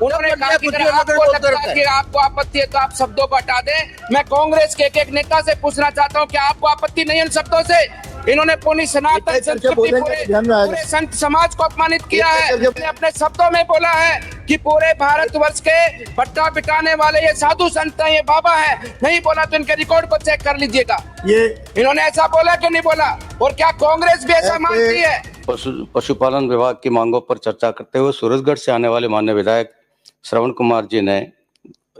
उन्होंने कहा कि अगर आपको लगता है कि आपको आपत्ति है तो आप शब्दों को हटा दें। मैं कांग्रेस के एक नेता से पूछना चाहता हूं कि आपको आपत्ति नहीं है इन शब्दों से? इन्होंने पूरी सनातन संस्कृति पूरे संत समाज को अपमानित किया है। इन्होंने अपने शब्दों में बोला है कि पूरे भारतवर्ष के भट्टा बिठाने वाले ये साधु संत हैं, ये बाबा हैं। नहीं बोला तो इनके रिकॉर्ड को चेक कर लीजिएगा। ये इन्होंने ऐसा बोला कि नहीं बोला? और क्या कांग्रेस भी ऐसा मानती है? पशुपालन विभाग की मांगों पर चर्चा करते हुए सूरजगढ़ से आने वाले माननीय विधायक श्रवण कुमार जी ने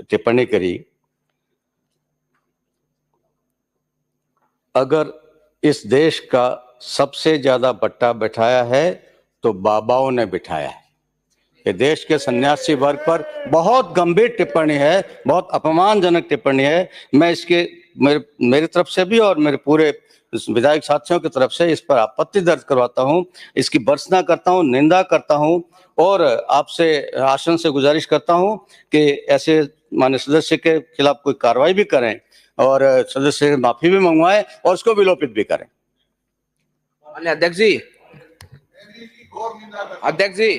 टिप्पणी करी, अगर इस देश का सबसे ज्यादा बट्टा बिठाया है तो बाबाओं ने बिठाया है। ये देश के सन्यासी वर्ग पर बहुत गंभीर टिप्पणी है, बहुत अपमानजनक टिप्पणी है। मैं इसके मेरी तरफ से भी और मेरे पूरे विधायक साथियों की तरफ से इस पर आपत्ति दर्ज करवाता हूं, इसकी भर्त्सना करता हूं, निंदा करता हूं और आपसे आसन से गुजारिश करता हूं कि ऐसे माननीय सदस्य के खिलाफ कोई कार्रवाई भी करें और सदस्य से माफी भी मंगवाएं और उसको विलोपित भी करें। अध्यक्ष जी, अध्यक्ष जी,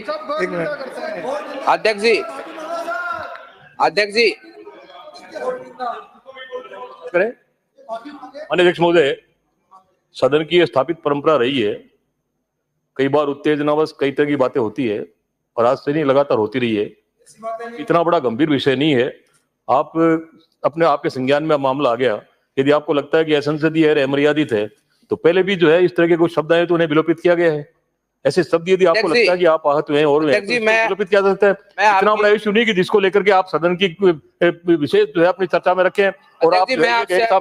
अध्यक्ष जी, अध्यक्ष जी, अध्यक्ष महोदय, सदन की स्थापित परंपरा रही है, कई बार उत्तेजनावश कई तरह की बातें होती है और आज से नहीं लगातार होती रही है। इतना बड़ा गंभीर विषय नहीं है। आप अपने आपके संज्ञान में मामला आ गया, यदि आपको लगता है कि असंसदीय है, अमर्यादित है, तो पहले भी जो है इस तरह के कुछ शब्द आए तो उन्हें विलोपित किया गया है। ऐसे शब्द यदि आपको लगता है कि आप आहत हुए और विलोपित किया जा सकता है। इतना बड़ा इशू नहीं कि जिसको लेकर के आप सदन की विशेष जो है अपनी चर्चा में रखें। और आप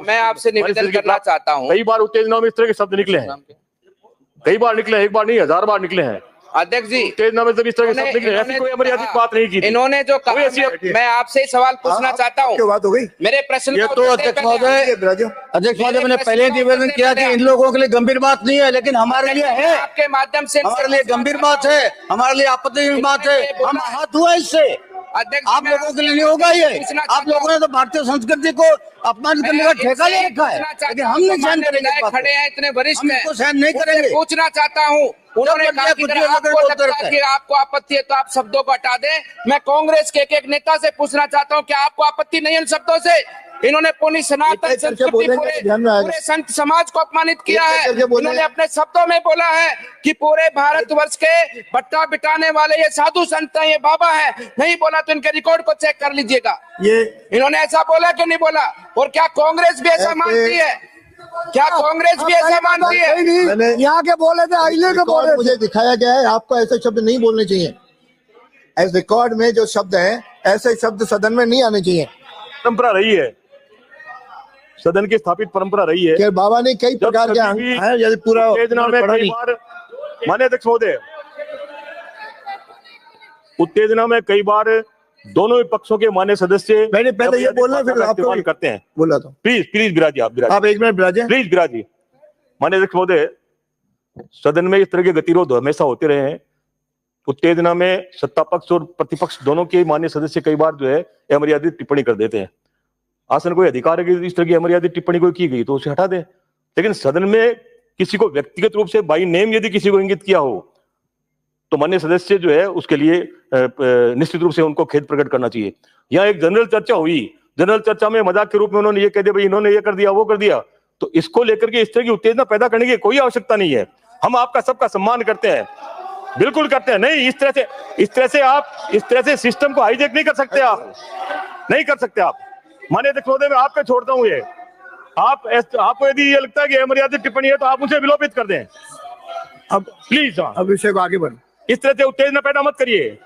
मैं आपसे निवेदन करना चाहता हूं, कई बार उत्तेजना में इस तरह के शब्द निकले हैं, कई बार निकले, एक बार नहीं 1000 बार निकले हैं। अध्यक्ष जी, उत्तेजना में जब इस तरह के शब्द निकले, ऐसी कोई अमर्यादित बात नहीं की। इन्होंने जो कहा, मैं आपसे सवाल पूछना चाहता हूँ, बात हो गई मेरे प्रश्न ये तो अध्यक्ष महोदय मैंने पहले निवेदन किया कि इन लोगों के लिए गंभीर बात नहीं है, लेकिन हमारे लिए है। आपके माध्यम से हमारे लिए गंभीर बात है, हमारे लिए आपत्तिजनक बात है। हम आहत हुए इससे। आप लोगों के लिए नहीं होगा ये। आप लोगों ने तो भारतीय संस्कृति को अपमानित करने का ठेका ले रखा है, लेकिन हम नहीं सहन करेंगे। खड़े हैं इतने वरिष्ठ हैं, हम सहन नहीं करेंगे। पूछना चाहता हूँ, उन्होंने कहा कि अगर आपको लगता है कि आपको आपत्ति है तो आप शब्दों को हटा दें। मैं कांग्रेस के एक नेता से पूछना चाहता हूँ कि आपको आपत्ति नहीं है इन शब्दों से? इन्होंने पूरी सनातन संस्कृति पूरे संत समाज को अपमानित किया है। इन्होंने अपने शब्दों में बोला है कि पूरे भारतवर्ष के भट्टा बिठाने वाले ये साधु संत हैं, ये बाबा हैं। नहीं बोला तो इनके रिकॉर्ड को चेक कर लीजिएगा। ये इन्होंने ऐसा बोला कि नहीं बोला? और क्या कांग्रेस भी ऐसा मानती है? क्या कांग्रेस भी ऐसा मानती है? यहाँ के बोले थे, आइले के बोले, मुझे दिखाया गया है। आपको ऐसे शब्द नहीं बोलने चाहिए। ऐसे रिकॉर्ड में जो शब्द हैं, ऐसे शब्द सदन में नहीं आने चाहिए। परंपरा रही है, सदन की स्थापित परंपरा रही है कि बाबा ने कई प्रकार के हैं, यदि पूरा माननीय अध्यक्ष महोदय, उत्तेजना में कई बार दोनों ही पक्षों के मान्य सदस्य मैंने पहले ये बोलना फिर आपको करते हैं। बोला तो प्लीज बिराजी, आप एक मिनट बिराजे, प्लीज बिराजी। माननीय अध्यक्ष महोदय, सदन में इस तरह के गतिरोध हमेशा होते रहे हैं। उत्तेजना में सत्ता पक्ष और प्रतिपक्ष दोनों के मान्य सदस्य कई बार जो है अमर्यादित टिप्पणी कर देते हैं। आसन कोई अधिकार है कि इस तरह की अमर्यादित टिप्पणी कोई की गई तो उसे हटा दे, लेकिन सदन में किसी को व्यक्तिगत रूप से बाई नेम यदि किसी को इंगित किया हो तो माननीय सदस्य जो है उसके लिए निश्चित रूप से उनको खेद प्रकट करना चाहिए। यहाँ एक जनरल चर्चा हुई, जनरल चर्चा में मजाक के रूप में उन्होंने ये कह दिया भाई इन्होंने ये कर दिया, वो कर दिया, तो इसको लेकर के इस तरह की उत्तेजना पैदा करने की कोई आवश्यकता नहीं है। हम आपका सबका सम्मान करते हैं, बिल्कुल करते हैं। नहीं, इस तरह से सिस्टम को हाईजैक नहीं कर सकते, आप नहीं कर सकते। आप माननीय अध्यक्ष महोदय, मैं आप पे छोड़ता हूँ ये। आपको यदि ये लगता है कि अमर्यादित टिप्पणी है तो आप उसे विलोपित कर दें। अब प्लीज अब विषय को आगे बढ़, इस तरह से उत्तेजना पैदा मत करिए।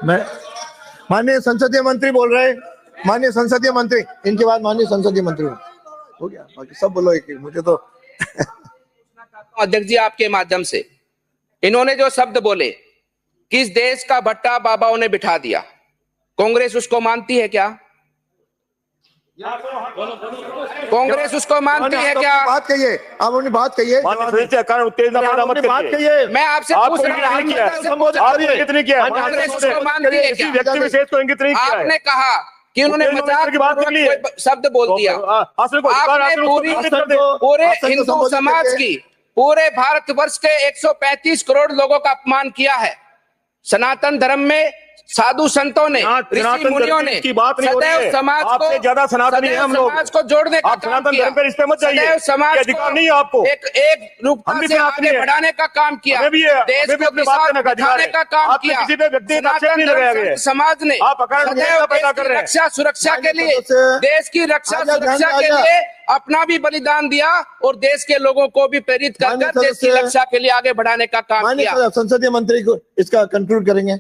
मैं माननीय संसदीय मंत्री बोल रहे हैं, माननीय संसदीय मंत्री, इनके बाद माननीय संसदीय मंत्री हो गया, बाकी सब बोलो एक एक। मुझे तो अध्यक्ष जी, आपके माध्यम से इन्होंने जो शब्द बोले कि इस देश का भट्टा बाबाओं ने बिठा दिया, कांग्रेस उसको मानती है क्या? कांग्रेस उसको मानती है क्या? बात कहिए, आप अपनी बात कहिए। उत्तेजना पैदा मत करिए। मैं आपसे पूछ रहा हूं, व्यक्ति विशेष को इंगित नहीं किया है। आपने कहा कि उन्होंने मजाक की बात कोई शब्द बोल दिया। आपने पूरे हिंदू समाज की, पूरे भारतवर्ष के 135 करोड़ लोगों का अपमान किया है। सनातन धर्म में साधु संतों ने, यहाँ ऋषि सनातन मुनियों धर्म ने की बात नहीं हो रही सदैव है। समाज आपसे को, ज्यादा सनातनी है हम लोग। समाज को जोड़ने का आप काम सनातन किया। धर्म पे इस पे मत जाइए। सदैव समाज ये अधिकार को नहीं है आपको। एक रूपता हम भी से सनातनी आगे है। बढ़ाने का काम किया। हमें भी है, देश हमें भी को अपनी बात दिशा करने का अधिकार दिखाने है। का काम आपने किया। किसी पे व्यक्तिगत आक्षेप सनातन नहीं लगाया धर्म गया है। समाज ने आप अकारण सदैव विरोध पैदा देश कर की रहे हैं। रक्षा सुरक्षा के लिए, सदस्य, देश की रक्षा आजा, सुरक्षा के आजा। लिए अपना भी बलिदान दिया और देश के लोगों को भी प्रेरित कर माननीय देश की सदस्य, रक्षा के लिए आगे बढ़ाने का काम माननीय किया। संसदीय मंत्री को इसका कंक्लूड करेंगे।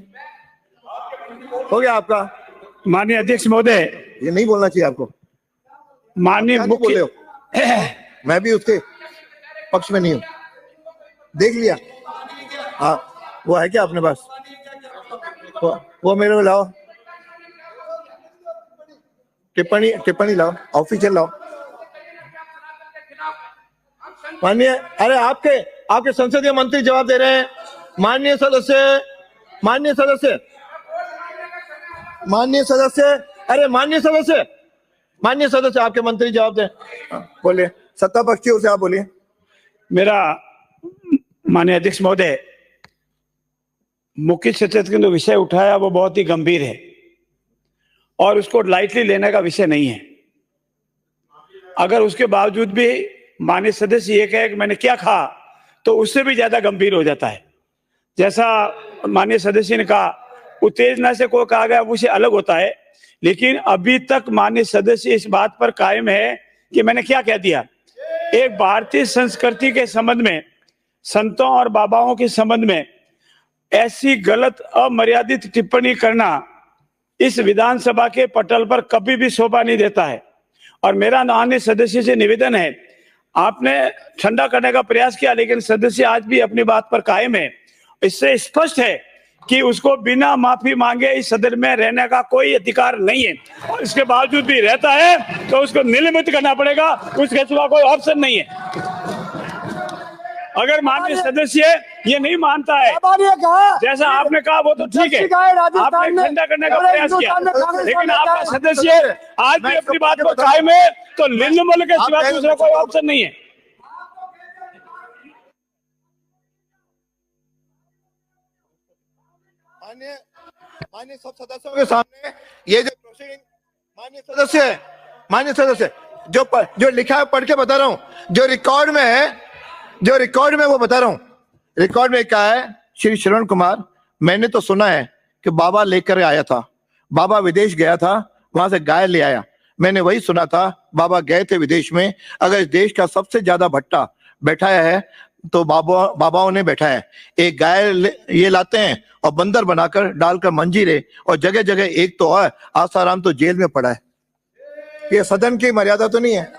हो गया आपका। माननीय अध्यक्ष महोदय, ये नहीं बोलना चाहिए आपको। माननीय क्या नहीं बोले मुख्य हो? मैं भी उसके पक्ष में नहीं हूं। देख लिया। हाँ, वो है क्या अपने पास? वो मेरे को लाओ, टिप्पणी लाओ, ऑफिशियल लाओ। माननीय, अरे आपके संसदीय मंत्री जवाब दे रहे हैं। माननीय सदस्य, माननीय सदस्य, अरे माननीय सदस्य आपके मंत्री जवाब दें। बोलिए, सत्ता पक्ष की ओर से आप बोलिए। मेरा माननीय अध्यक्ष महोदय, मुख्य सचेतक ने जो विषय उठाया वो बहुत ही गंभीर है और उसको लाइटली लेने का विषय नहीं है। अगर उसके बावजूद भी माननीय सदस्य ये कहे कि मैंने क्या कहा, तो उससे भी ज्यादा गंभीर हो जाता है। जैसा माननीय सदस्य ने कहा, उत्तेजना से कोई कहा गया विषय अलग होता है, लेकिन अभी तक माननीय सदस्य इस बात पर कायम है कि मैंने क्या कह दिया। एक भारतीय संस्कृति के संबंध में, संतों और बाबाओं के संबंध में ऐसी गलत अमर्यादित टिप्पणी करना इस विधानसभा के पटल पर कभी भी शोभा नहीं देता है। और मेरा माननीय सदस्य से निवेदन है, आपने ठंडा करने का प्रयास किया, लेकिन सदस्य आज भी अपनी बात पर कायम है। इससे स्पष्ट है कि उसको बिना माफी मांगे इस सदन में रहने का कोई अधिकार नहीं है, और इसके बावजूद भी रहता है तो उसको निलंबित करना पड़ेगा, उसके सिवा कोई ऑप्शन नहीं है। अगर माननीय सदस्य ये नहीं मानता है, जैसा आपने कहा वो तो ठीक है, आपने ठंडा करने का प्रयास किया, लेकिन आपका सदस्य आज भी अपनी बात पर कायम है, तो निलंबन के सिवा दूसरा कोई ऑप्शन नहीं है। माननीय सब सदस्यों के सामने ये जो प्रोसीडिंग, माननीय सदस्य जो लिखा है पढ़ के बता रहा हूँ, जो रिकॉर्ड में है वो बता रहा हूँ। रिकॉर्ड में क्या है? श्री श्रवण कुमार, मैंने तो सुना है कि बाबा लेकर आया था, बाबा विदेश गया था, वहां से गाय ले आया। मैंने वही सुना था, बाबा गए थे विदेश में। अगर इस देश का सबसे ज्यादा भट्टा बैठाया है तो बाबाओं ने बैठा है। एक गाय ये लाते हैं और बंदर बनाकर डालकर मंजीरे, और जगह जगह एक तो और आसाराम तो जेल में पड़ा है। ये सदन की मर्यादा तो नहीं है।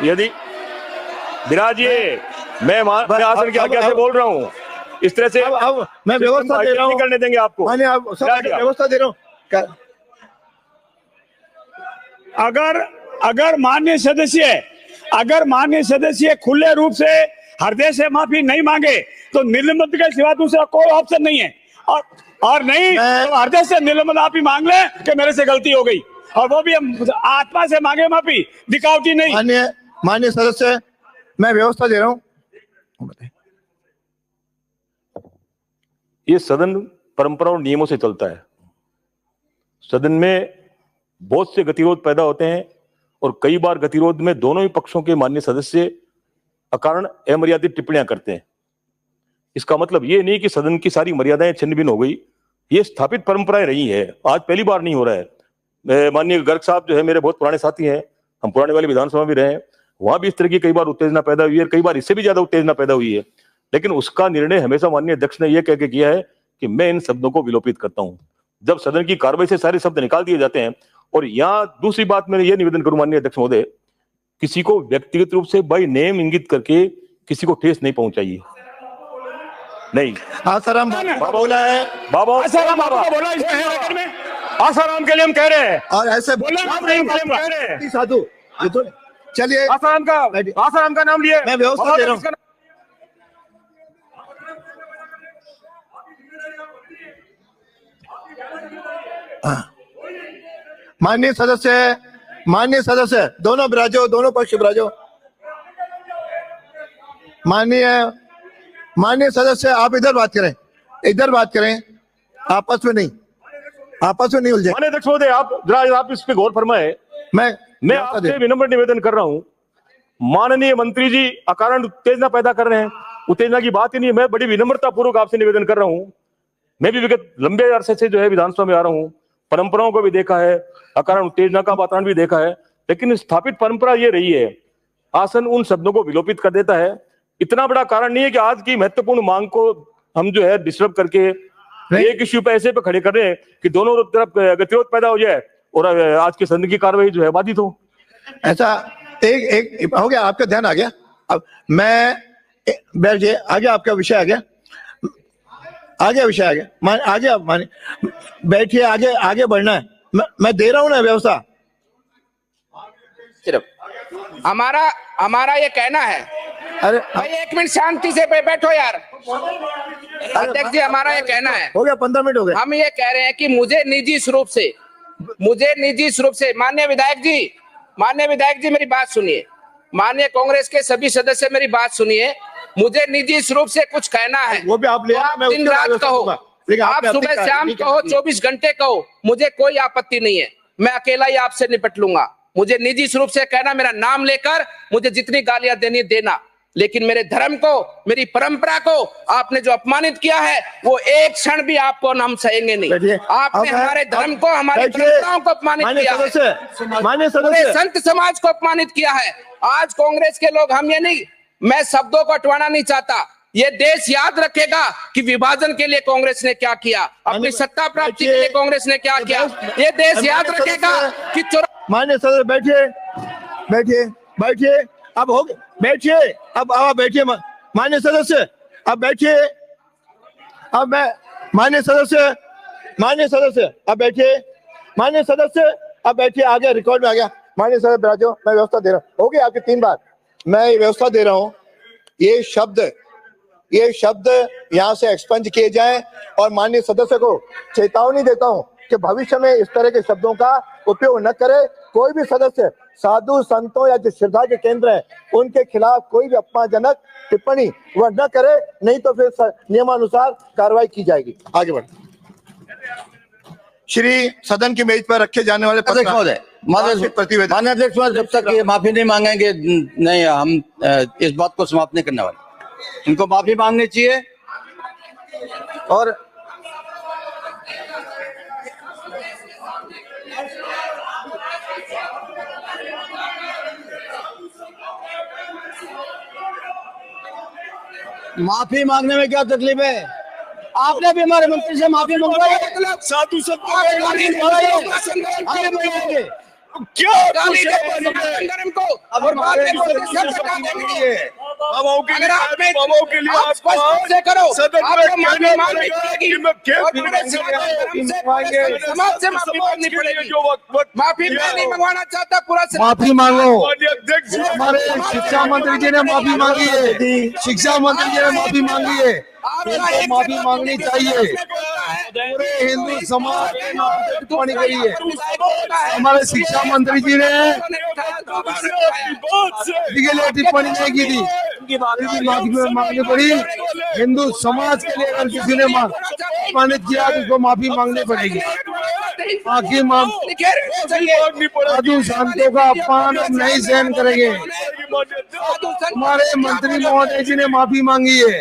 यदि विराजिए, मैं आसन की आज्ञा से बोल रहा हूँ। इस तरह से अब मैं व्यवस्था दे रहा हूँ, करने देंगे आपको। माननीय आप व्यवस्था दे रहा हूँ। अगर माननीय सदस्य खुले रूप से हृदय से माफी नहीं मांगे तो निलंबित के सिवा दूसरा कोई ऑप्शन नहीं है, और नहीं तो हृदय से निलंबित आप ही मांग ले कि मेरे से गलती हो गई, और वो भी हम आत्मा से मांगे माफी, दिखावटी नहीं। माननीय सदस्य, मैं व्यवस्था दे रहा हूँ। ये सदन परंपरा और नियमों से चलता है। सदन में बहुत से गतिरोध पैदा होते हैं, और कई बार गतिरोध में दोनों ही पक्षों के माननीय सदस्य अकारण अमर्यादित टिप्पणियां करते हैं। इसका मतलब ये नहीं कि सदन की सारी मर्यादाएं छिन्न भिन्न हो गई। ये स्थापित परंपराएं रही है, आज पहली बार नहीं हो रहा है। माननीय गर्ग साहब जो है मेरे बहुत पुराने साथी हैं, हम पुराने वाली विधानसभा में रहे हैं, वहां भी इस तरह की कई बार उत्तेजना पैदा हुई है, कई बार इससे भी ज्यादा उत्तेजना पैदा हुई है। लेकिन उसका निर्णय हमेशा माननीय अध्यक्ष ने यह कह के किया है कि मैं इन शब्दों को विलोपित करता हूं। जब सदन की कार्रवाई से सारे शब्द निकाल दिए जाते हैं। और यहाँ दूसरी बात मैं ये निवेदन करूं माननीय अध्यक्ष महोदय, किसी को व्यक्तिगत रूप से बाय नेम इंगित करके किसी को ठेस नहीं पहुंचाइए। नहीं, आसाराम बाबा बोला है, बाबा आसाराम बाबा बोला इसमें, आसाराम के लिए हम कह रहे हैं, और ऐसे बोला साधु ये तो चलिए। आसाराम का नाम लिए, मैं व्यवस्था दे रहा हूँ। माननीय सदस्य दोनों विराजो, दोनों पक्ष विराजो। माननीय माननीय सदस्य आप इधर बात करें, इधर बात करें, आपस में नहीं उलझे। माननीय अध्यक्ष महोदय, आप इस पे गौर फरमाए। मैं आपसे विनम्र निवेदन कर रहा हूं, माननीय मंत्री जी अकारण उत्तेजना पैदा कर रहे हैं, उत्तेजना की बात ही नहीं है। मैं बड़ी विनम्रता पूर्वक आपसे निवेदन कर रहा हूं, मैं भी विगत लंबे अरसे से जो है विधानसभा में आ रहा हूं, परंपराओं को भी देखा है, अकारण उत्तेजना का वातावरण भी देखा है, लेकिन स्थापित परंपरा ये रही है, आसन उन शब्दों को विलोपित कर देता है। इतना बड़ा कारण नहीं है कि आज की महत्वपूर्ण मांग को हम जो है डिस्टर्ब करके एक इश्यू पे ऐसे पे खड़े कर रहे हैं कि दोनों तरफ गतिरोध पैदा हो जाए और आज की सदन की कार्रवाई जो है बाधित हो। ऐसा एक हो गया, आपका ध्यान आ गया। अब मैं बैठ जाइए, आगे आपका विषय आ गया, विषय आ गया, आगे आप माने बैठिए, आगे बढ़ना है। मैं दे रहा हूं ना व्यवस्था। सिर्फ हमारा ये कहना है, अरे भाई 1 मिनट शांति से बैठो यार। अध्यक्ष जी, हमारा ये कहना है, हो गया, 15 मिनट हो गए। हम ये कह रहे हैं कि मुझे निजी स्वरूप से माननीय विधायक जी मेरी बात सुनिए, माननीय कांग्रेस के सभी सदस्य मेरी बात सुनिए, मुझे निजी स्वरूप से कुछ कहना है। वो भी आप ले आना, मैं दिन रात कहो, आप सुबह शाम कहो, 24 घंटे कहो, मुझे कोई आपत्ति नहीं है, मैं अकेला ही आपसे निपट लूंगा। मुझे निजी स्वरूप से कहना, मेरा नाम लेकर मुझे जितनी गालियां देनी देना, लेकिन मेरे धर्म को, मेरी परंपरा को आपने जो अपमानित किया है, वो एक क्षण भी आपको हम सहेंगे नहीं। आपने हमारे धर्म को, हमारी परंपराओं को अपमानित किया है, माननीय पूरे सदस्य, संत समाज को अपमानित किया है। आज कांग्रेस के लोग, हम ये नहीं, मैं शब्दों को हटवाना नहीं चाहता, ये देश याद रखेगा कि विभाजन के लिए कांग्रेस ने क्या किया, अपनी सत्ता प्राप्ति के लिए कांग्रेस ने क्या किया, ये देश याद रखेगा कि माननीय सदस्य बैठिए, अब हो गया, बैठिए, अब बैठिए माननीय सदस्य, अब बैठिए, अब मैं माननीय सदस्य अब बैठिए, माननीय सदस्य अब बैठिए, आ गया, रिकॉर्ड में आ गया। माननीय सदस्य बैठो, मैं व्यवस्था दे रहा हूँ, हो गया आपके 3 बार, मैं व्यवस्था दे रहा हूँ, ये शब्द यहाँ से एक्सपंज किए जाएं, और माननीय सदस्य को चेतावनी देता हूँ कि भविष्य में इस तरह के शब्दों का उपयोग न करे। कोई भी सदस्य साधु संतों या जो श्रद्धा के केंद्र है उनके खिलाफ कोई भी अपमानजनक टिप्पणी वह न करे, नहीं तो फिर नियमानुसार कार्रवाई की जाएगी। आगे बढ़। श्री सदन की मेज पर रखे जाने वाले प्रतिवेदन, माननीय अध्यक्ष महोदय, जब तक ये माफी नहीं मांगेंगे नहीं, हम इस बात को समाप्त नहीं करने वाले। इनको माफी मांगनी चाहिए और माफी मांगने में क्या तकलीफ है? आपने भी हमारे मंत्री से माफी मंगवाई, साधु क्या अगर आपने स्पष्ट से करो, आपको माफी मांगनी पड़ेगी और पूरे समाज से माफी मांगनी पड़ेगी। माफी मैं नहीं मंगवाना चाहता, पूरा माफी मांगो। हमारे शिक्षा मंत्री जी ने माफी मांगी है, शिक्षा मंत्री जी ने माफी मांगी है, इनको माफी मांगनी चाहिए। पूरे हिंदू समाज ने टिप्पणी करी है, हमारे शिक्षा मंत्री जी ने के लिए टिप्पणी नहीं की थी, माफी मांगनी पड़ी। हिंदू समाज के लिए अगर किसी ने अपमानित किया तो उसको माफी मांगनी पड़ेगी। बाकी साधु संतों का अपमान हम नहीं सहन करेंगे। हमारे मंत्री महोदय जी ने माफी मांगी है,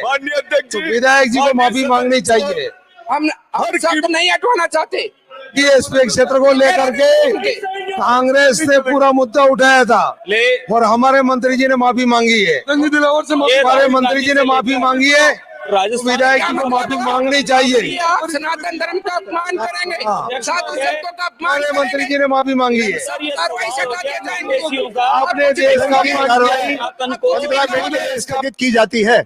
तो विधायक जी को माफी मांगनी चाहिए। हम शब्द नहीं हटवाना चाहते। इस क्षेत्र को लेकर के कांग्रेस ने पूरा मुद्दा उठाया था और हमारे मंत्री जी ने माफी मांगी है, हमारे मंत्री जी ने माफी मांगी है, विधायक जी को माफी मांगनी चाहिए। आप सनातन धर्म का अपमान करेंगे, साधु संतों का अपमान हमारे मंत्री जी ने माफी मांगी है। कार्रवाई से हटा दिए जाएंगे। आपने देश का कार्रवाई की जाती है,